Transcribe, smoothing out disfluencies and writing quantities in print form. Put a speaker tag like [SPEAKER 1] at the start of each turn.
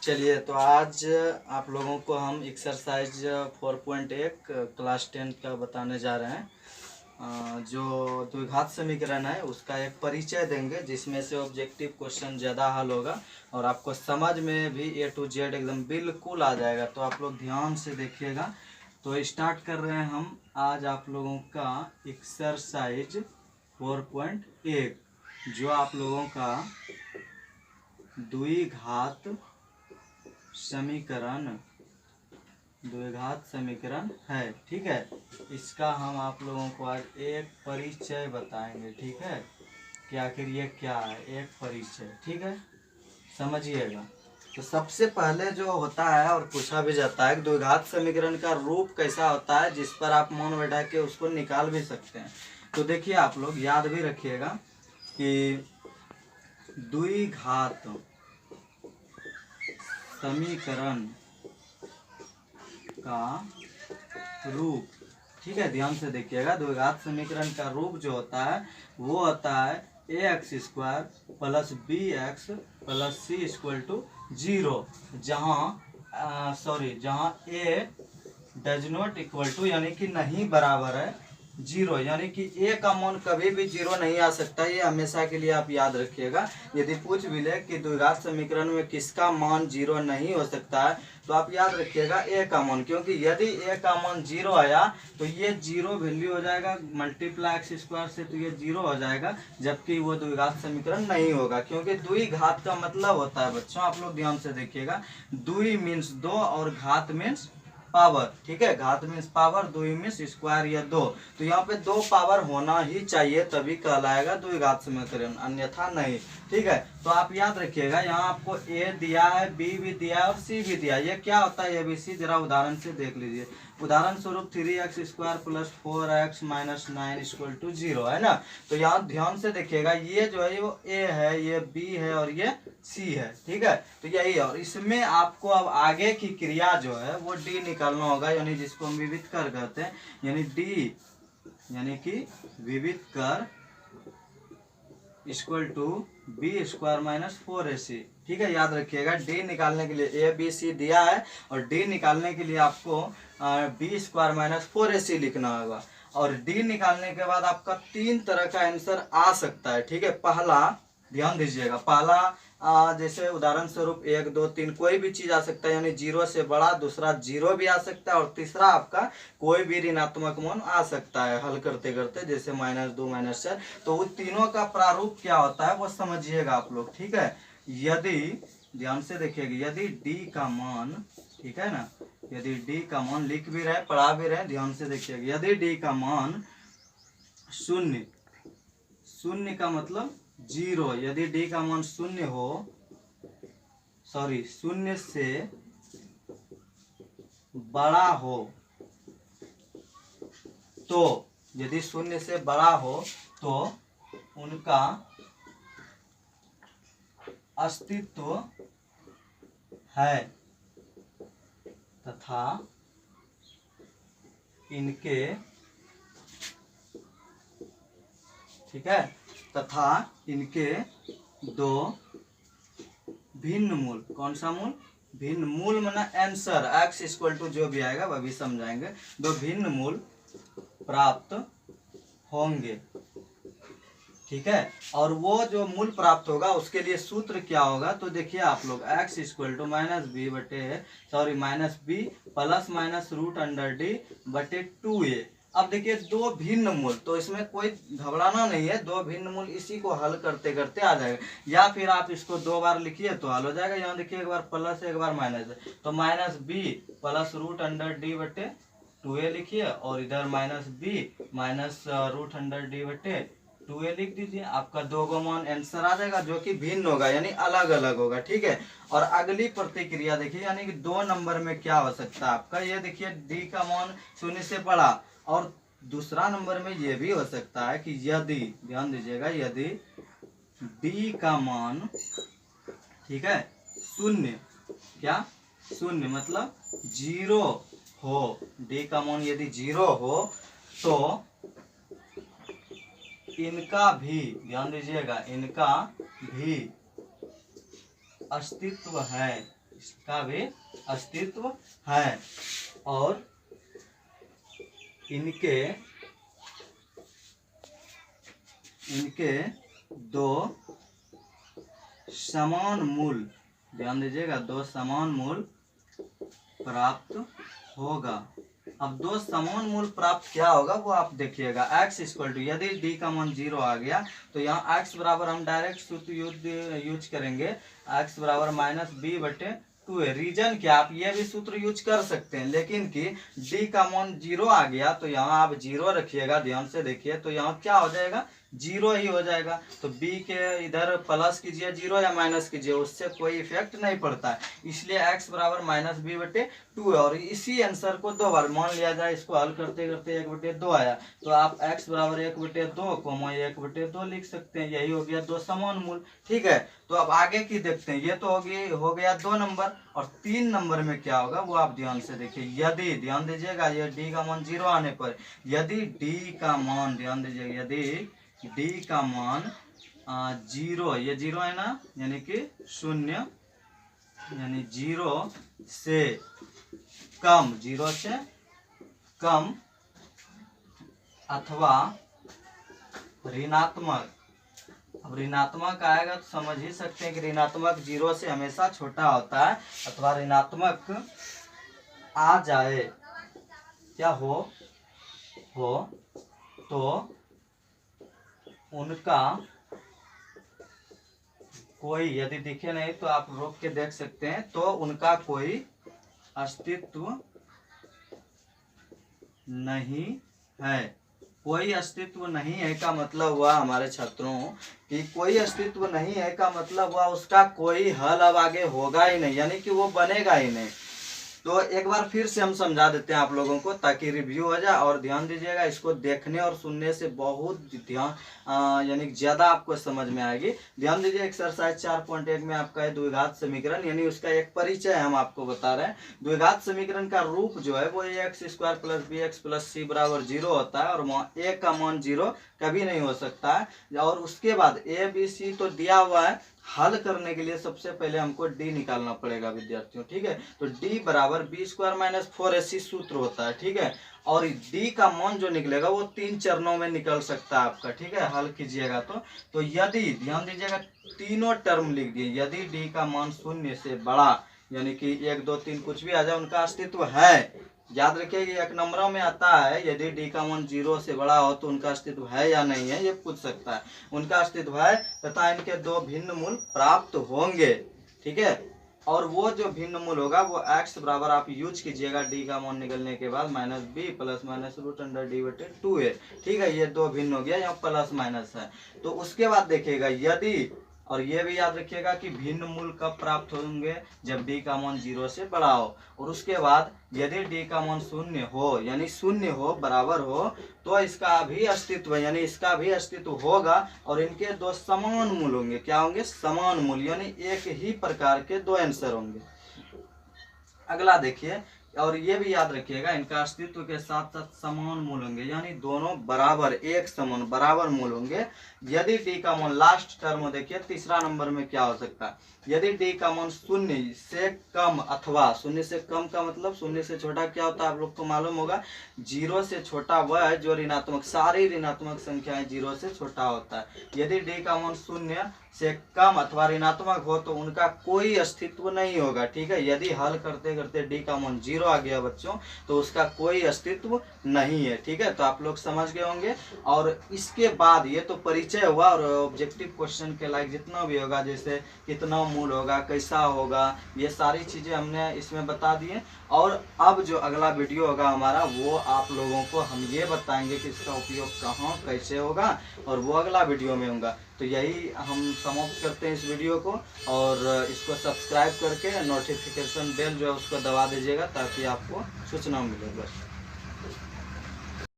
[SPEAKER 1] चलिए, तो आज आप लोगों को हम एक्सरसाइज 4.1 क्लास 10 का बताने जा रहे हैं। जो द्विघात समीकरण है उसका एक परिचय देंगे, जिसमें से ऑब्जेक्टिव क्वेश्चन ज़्यादा हल होगा और आपको समझ में भी A to Z एकदम बिल्कुल आ जाएगा। तो आप लोग ध्यान से देखिएगा। तो स्टार्ट कर रहे हैं हम आज आप लोगों का एक्सरसाइज 4.1, जो आप लोगों का द्विघात समीकरण है। ठीक है, इसका हम आप लोगों को आज एक परिचय बताएंगे। ठीक है, कि आखिर ये क्या है, एक परिचय। ठीक है, समझिएगा। तो सबसे पहले जो होता है और पूछा भी जाता है, द्विघात समीकरण का रूप कैसा होता है, जिस पर आप मौन बैठा के उसको निकाल भी सकते हैं। तो देखिए, आप लोग याद भी रखिएगा कि द्विघात समीकरण का रूप, ठीक है, ध्यान से देखिएगा। द्विघात समीकरण का रूप जो होता है वो होता है ax² plus bx plus c equal to 0, जहाँ a does not equal to यानी कि नहीं बराबर है 0, यानी कि a का मान कभी भी 0 नहीं आ सकता। ये हमेशा के लिए आप याद रखिएगा। यदि पूछ भी ले कि द्विघात समीकरण में किसका मान 0 नहीं हो सकता है, तो आप याद रखिएगा a का मान, क्योंकि यदि a का मान 0 आया तो ये 0 वैल्यू हो जाएगा मल्टीप्लाई x² से, तो ये 0 हो जाएगा, जबकि वो द्विघात समीकरण नहीं होगा। क्योंकि द्विघात का मतलब होता है बच्चों, आप लोग ध्यान से देखिएगा, द्वि मीन्स 2 और घात मीन्स पावर। ठीक है, घात मीन्स पावर, द्वि मीन्स स्क्वायर या 2। तो यहाँ पे 2 पावर होना ही चाहिए, तभी कहलाएगा द्विघात समीकरण, अन्यथा नहीं। ठीक है, तो आप याद रखिएगा, यहाँ आपको a दिया है, b भी दिया है और c भी दिया है। ये क्या होता है ABC, जरा उदाहरण से देख लीजिए। उदाहरण स्वरूप 3x² plus 4x minus 9 equal to 0 है ना। तो यहाँ ध्यान से देखिएगा, ये जो है वो a है, ये b है और ये c है। ठीक है, तो यही है। और इसमें आपको अब आगे की क्रिया जो है वो d निकालना होगा, यानी जिसको हम विविध कर कहते हैं, यानी d यानी कि विविध कर equal to b² minus 4ac। ठीक है, याद रखिएगा, d निकालने के लिए a b c दिया है और d निकालने के लिए आपको b² माइनस 4ac लिखना होगा। और d निकालने के बाद आपका 3 तरह का आंसर आ सकता है। ठीक है, पहला ध्यान दीजिएगा, पहला जैसे उदाहरण स्वरूप 1 2 3 कोई भी चीज आ सकता है, यानी 0 से बड़ा, दूसरा 0 भी आ सकता है और तीसरा आपका कोई भी ऋणात्मक मान आ सकता है हल करते करते, जैसे -2 -4। तो उन तीनों का प्रारूप क्या होता है वो समझिएगा आप लोग। ठीक है, यदि ध्यान से देखिएगा, यदि d का मान, ठीक है ना, यदि d का मान लिख भी रहे पढ़ा भी रहे, ध्यान से देखिएगा, यदि d का मान 0 का मतलब 0, यदि d का मान 0 हो, 0 से बड़ा हो, तो यदि 0 से बड़ा हो तो उनका अस्तित्व है तथा इनके, ठीक है, तथा इनके 2 भिन्न मूल, कौन सा मूल, भिन्न मूल माना आंसर, x इक्वल टू जो भी आएगा वह भी समझाएंगे, 2 भिन्न मूल प्राप्त होंगे। ठीक है, और वो जो मूल प्राप्त होगा उसके लिए सूत्र क्या होगा, तो देखिए आप लोग, x equal to minus b plus minus √d/2a। अब देखिए 2 भिन्न मूल, तो इसमें कोई घबराना नहीं है, 2 भिन्न मूल इसी को हल करते करते आ जाएगा, या फिर आप इसको 2 बार लिखिए तो हल हो जाएगा। यहाँ देखिए, एक बार प्लस एक बार माइनस है, तो -b प्लस √d/2a लिखिए, और इधर -b माइनस √d/2a लिख दीजिए। आपका 2 गो मान आंसर आ जाएगा, जो कि भिन्न होगा, यानी अलग अलग होगा। ठीक है, और अगली प्रतिक्रिया देखिए, यानी कि 2 नंबर में क्या हो सकता है आपका, ये देखिए d का मान 0 से बड़ा, और दूसरा नंबर में ये भी हो सकता है कि यदि, ध्यान दीजिएगा, यदि d का मान, ठीक है, 0, क्या 0 मतलब 0 हो, d का मान यदि 0 हो तो इनका भी, ध्यान दीजिएगा, इनका भी अस्तित्व है, का भी अस्तित्व है और इनके दो समान मूल, ध्यान दीजिएगा, दो समान मूल प्राप्त होगा। अब दो समान मूल प्राप्त क्या होगा वो आप देखिएगा। x इक्वल टू, यदि d का मान 0 आ गया तो यहाँ x बराबर हम डायरेक्ट सूत्र यूज करेंगे, x बराबर -b/2 है। रीजन क्या, आप ये भी सूत्र यूज कर सकते हैं, लेकिन कि d का मान 0 आ गया तो यहाँ आप 0 रखिएगा। ध्यान से देखिए तो यहाँ क्या हो जाएगा, 0 ही हो जाएगा। तो b के इधर प्लस कीजिए 0 या माइनस कीजिए, उससे कोई इफेक्ट नहीं पड़ता है, इसलिए x बराबर -b/2 है। और इसी आंसर को दो बार मान लिया जाए, इसको हल करते करते 1/2 आया तो आप x बराबर 1/2 कोमा 1/2 लिख सकते हैं। यही हो गया दो समान मूल। ठीक है, तो अब आगे की देखते हैं। ये तो हो गया 2 नंबर, और 3 नंबर में क्या होगा वो आप ध्यान से देखिए। यदि, ध्यान दीजिएगा, ये d का मान 0 आने पर यदि d का मान, ध्यान दीजिएगा, यदि d का मान 0, ये 0 है ना, यानी कि 0, यानी 0 से कम, 0 से कम अथवा ऋणात्मक। अब ऋणात्मक आएगा तो समझ ही सकते हैं कि ऋणात्मक 0 से हमेशा छोटा होता है, अथवा ऋणात्मक आ जाए, क्या हो तो उनका कोई, यदि दिखे नहीं तो आप रोक के देख सकते हैं, तो उनका कोई अस्तित्व नहीं है। कोई अस्तित्व नहीं है का मतलब हुआ हमारे छात्रों कि कोई अस्तित्व नहीं है का मतलब हुआ उसका कोई हल अब आगे होगा ही नहीं, यानी कि वो बनेगा ही नहीं। तो एक बार फिर से हम समझा देते हैं आप लोगों को ताकि रिव्यू हो जाए। और ध्यान दीजिएगा, इसको देखने और सुनने से बहुत ध्यान यानी ज्यादा आपको समझ में आएगी। ध्यान दीजिए, एक्सरसाइज 4.1 में आपका है द्विघात समीकरण, यानी उसका एक परिचय हम आपको बता रहे हैं। द्विघात समीकरण का रूप जो है वो x² + bx + c = 0 होता है, और a का मान 0 कभी नहीं हो सकता है। और उसके बाद a b c तो दिया हुआ है, हल करने के लिए सबसे पहले हमको d निकालना पड़ेगा विद्यार्थियों। ठीक है, तो d बराबर b² - 4ac सूत्र होता है। ठीक है, और d का मान जो निकलेगा वो 3 चरणों में निकल सकता है आपका। ठीक है, हल कीजिएगा तो यदि, ध्यान दीजिएगा, तीनों टर्म लिख दिए। यदि d का मान 0 से बड़ा, यानी कि 1 2 3 कुछ भी आ जाए, उनका अस्तित्व है। याद रखिए कि 1 नंबरों में आता है, यदि d का मान 0 से बड़ा हो तो उनका अस्तित्व है या नहीं है, ये पूछ सकता है। उनका अस्तित्व है तथा इनके दो भिन्न मूल प्राप्त होंगे। ठीक है, और वो जो भिन्न मूल होगा वो x बराबर आप यूज कीजिएगा d का मान निकलने के बाद -b + √d/2 है। ठीक है, ये दो भिन्न हो गया, यहाँ प्लस माइनस है। तो उसके बाद देखिएगा, यदि, और ये भी याद रखिएगा कि भिन्न मूल कब प्राप्त होंगे, जब d का मान 0 से बड़ा हो। और उसके बाद यदि d का मान 0 हो, यानी 0 हो, बराबर हो, तो इसका भी अस्तित्व, यानी इसका भी अस्तित्व होगा। और इनके दो समान मूल होंगे। क्या होंगे, समान मूल, यानी एक ही प्रकार के दो आंसर होंगे। अगला देखिए, और ये भी याद रखिएगा, इनका अस्तित्व के साथ साथ समान मूल होंगे, यानी दोनों बराबर, एक समान बराबर मूल होंगे। यदि d का मान, लास्ट टर्म देखिए तीसरा नंबर में क्या हो सकता है, यदि d का मान 0 से कम अथवा, 0 से कम का मतलब 0 से छोटा क्या होता है आप लोग को मालूम होगा, 0 से छोटा वह है जो ऋणात्मक, सारी ऋणात्मक संख्याएं 0 से छोटा होता है। यदि d का मान 0 से कम अथवा ऋणात्मक हो तो उनका कोई अस्तित्व नहीं होगा। ठीक है, यदि हल करते करते d का मान 0 आ गया बच्चों तो उसका कोई अस्तित्व नहीं है। ठीक है, तो आप लोग समझ गए होंगे। और इसके बाद ये तो परिचय हुआ, और ऑब्जेक्टिव क्वेश्चन के लायक जितना भी होगा, जैसे कितना मूल होगा, कैसा होगा, ये सारी चीजें हमने इसमें बता दिए। और अब जो अगला वीडियो होगा हमारा, वो आप लोगों को हम ये बताएंगे कि इसका उपयोग कहाँ कैसे होगा, और वो अगला वीडियो में होगा। तो यही हम समाप्त करते हैं इस वीडियो को, और इसको सब्सक्राइब करके नोटिफिकेशन बेल जो है उसको दबा दीजिएगा ताकि आपको सूचना मिले। बस।